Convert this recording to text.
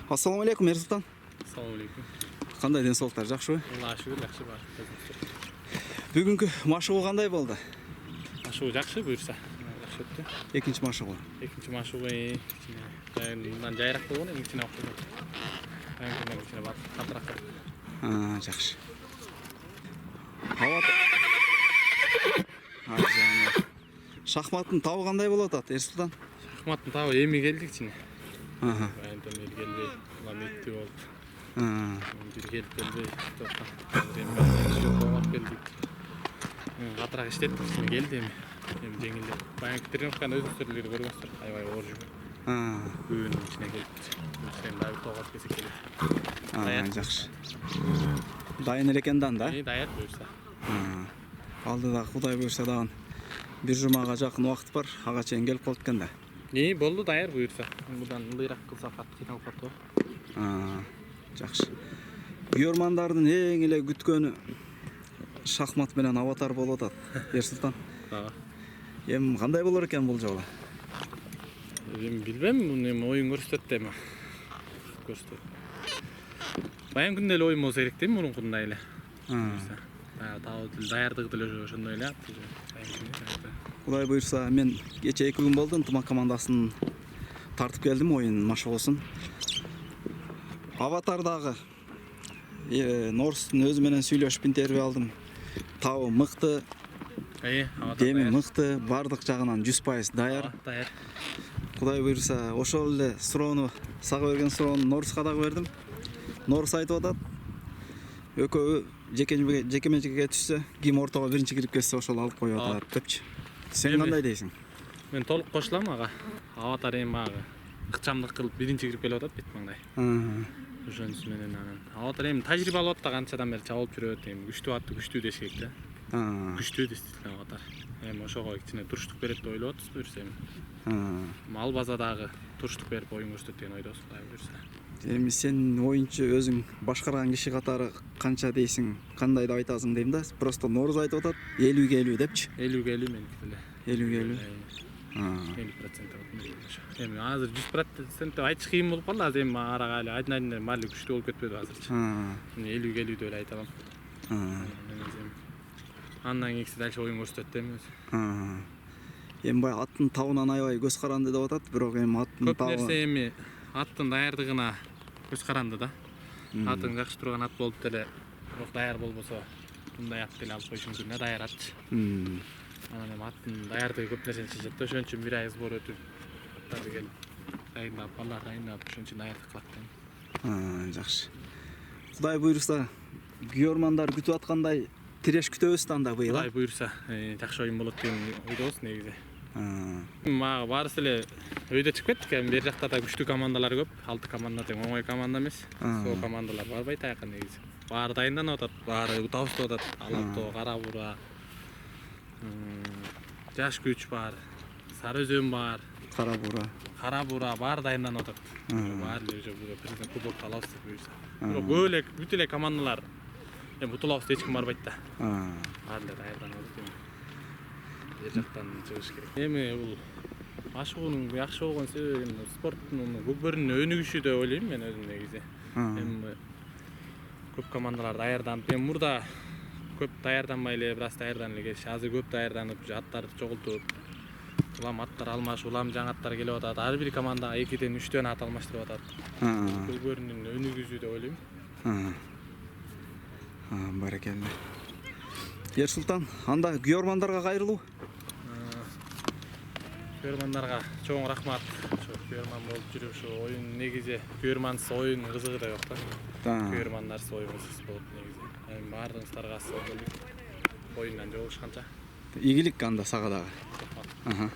Assalamu alaikum Ersultan. Assalamu alaikum. Qanday денсаулықтар, жақсы? Аллаға шүкір, жақсы бар. Бүгінгі машығу қандай болды? Машығы жақсы бұйырса. Жақсы өтті. Екінші машығу. Екінші машығы мындан жайырақ болған, кішкене уақыт болды. Кішкене бар, қаттырақ болды. Жақсы. Шахматтың тауы қандай болады, Ерсұлтан? Шахматтың тауы емі келдік ішіне. Байымдан ел келбей, ұлам етті болды. Bir gelip geldi, geldik. Qatırak işlettik, şimdi geldi mi? Jengildi. Bayan trenirovkаны өзү сөрлери көргөнсүздөр. Аябай оор жүргөн. Күнүн ичине келип, сен дайыр тоогат келсе келет. Жакшы. Дайын эле экен да? Даяр буюрса. Алдыда Кудай буюрса дагы бир жумага жакын убакыт бар, ага чейин келип калат экен да. Болду даяр буюрса. Мындан ылдыйраак кылсак кат кыйналып калат. Жақсы. Күйөрмандардын эң эле күткөнү шахмат менен аватар болуп атат. Ерсултан. Эми кандай болор экен бул жолу? Эми билбейм, эми оюн көрсөтөт эми. Көрсөтөт. Баян күндө эле оюн болсо керек дейм, мурункундай эле. Даярдыгы деле ошондой эле. Кудай буйрса, мен кече 2 күн болду ынтымак командасын тартып келдим оюн машыгуусун. Аватардагы Норстун өзү менен сүйлөшүп интервью алдым. Табы мыкты, деми мыкты, бардык жагынан 100% даяр. Кудай буйрса, ошол эле суроону, сага берген суроону Норска дагы бердим. Норс айтып атат, экөө жекеменжекке түшсө, ким ортого биринчи кирип кетсе ошол алып коюп атат депчи. Сен кандай дейсиң? Мен толук кошулам ага. Аватар эми ага ыкчамдык кылып биринчи кирип келип атат бет маңдай. Ошонусу менен анан аватар эми тажрыйба алып атат, канчадан бери чабылып жүрөт, эми күчтүү атты, күчтүү деш керек да. Күчтүү действительно аватар. Эми ошого кичине туруштук берет деп ойлоп атабыз буюрса эми. Ал базадагы туруштук берип оюн көрсөтөт деген ойдобуз Кудай буюрса. Эми сен оюнчу өзүң башкарган киши катары канча дейсиң, кандай деп айтасың дейм да. Просто Норз айтып атат 50-50 депчи. 50-50 меники деле. 50-50. 50% эми азыр 100% деп айтыш кыйын болуп калды. Азыр эми арага эле айдын маали күчтүү болуп кетпеди азырчы. 50-50 деп эле айта алам. Андан кийинкиси дальше оюн көрсөтөт да эми. Эми бай аттын табынан аябай көз каранды деп атат, бирок эми аттын табы көп нерсе эми аттын даярдыгына көз каранды да. Атын жакшы турган ат болуп деле, бирок даяр болбосо мындай ат деле алып коюш мүмкүн да, даяр атчы. Анан эми аттын даярдыгы көп нерсени чечет да, ошон үчүн бир ай сбор өтүп аттарды келип дайындап, балдар дайындап, ошон үчүн даярдык кылат да. Жакшы. Кудай буйрса, күйөрмандар күтүп аткандай тиреш күтөбүз да анда быйыл. Кудай буйрса, жакшы оюн болот деген ойдобуз негизи. Мага баарысы эле өйдө чыгып кеттик, эми бер жакта да күчтүү командалар көп. 6 команда тең оңой команда эмес. Сол командалар барбай таяка негизи. Баары дайынданып атат, баары утабызып атат. Алатоо, Кара Бура, Жаш күч бар, Сары Өзөн бар, Кара Бура баары дайынданып атат. Баары эле уже президент кубокто алабыз деп буйрса. Бирок көп эле бүт эле командалар эми утулабыз эч ким барбайт да. Баары эле даярданып атат. Бер жактан чыгыш керек. Эми бул машыгуунун жакшы болгон себеби спорттун көкбөрүнүн өнүгүшү деп ойлойм мен өзүм негизи. Эми көп командалар даярданып, эми мурда көп даярданбай эле, бир аз даярданып эле келишти. Азыр көп даярданып, аттарды чогултуп, улам аттар алмашып, улам жаңы аттар келип атат. Ар бир командага 2-ден 3-төн ат алмаштырып атат. Көкбөрүнүн өнүгүүсү деп ойлойм. Баракелде. Ерсултан, анда күйөрмандарга кайрылуу. Күйөрмандарга чоң рахмат. Ошо күйөрман болуп жүрүп, ошо оюн негизи күйөрмансыз оюн кызыгы да жок да. Күйөрмандарсыз оюн кызыгсыз болот негизи. Эми баардыгыңыздарга оюндан жолугушканча. Ийгилик анда сага дагы.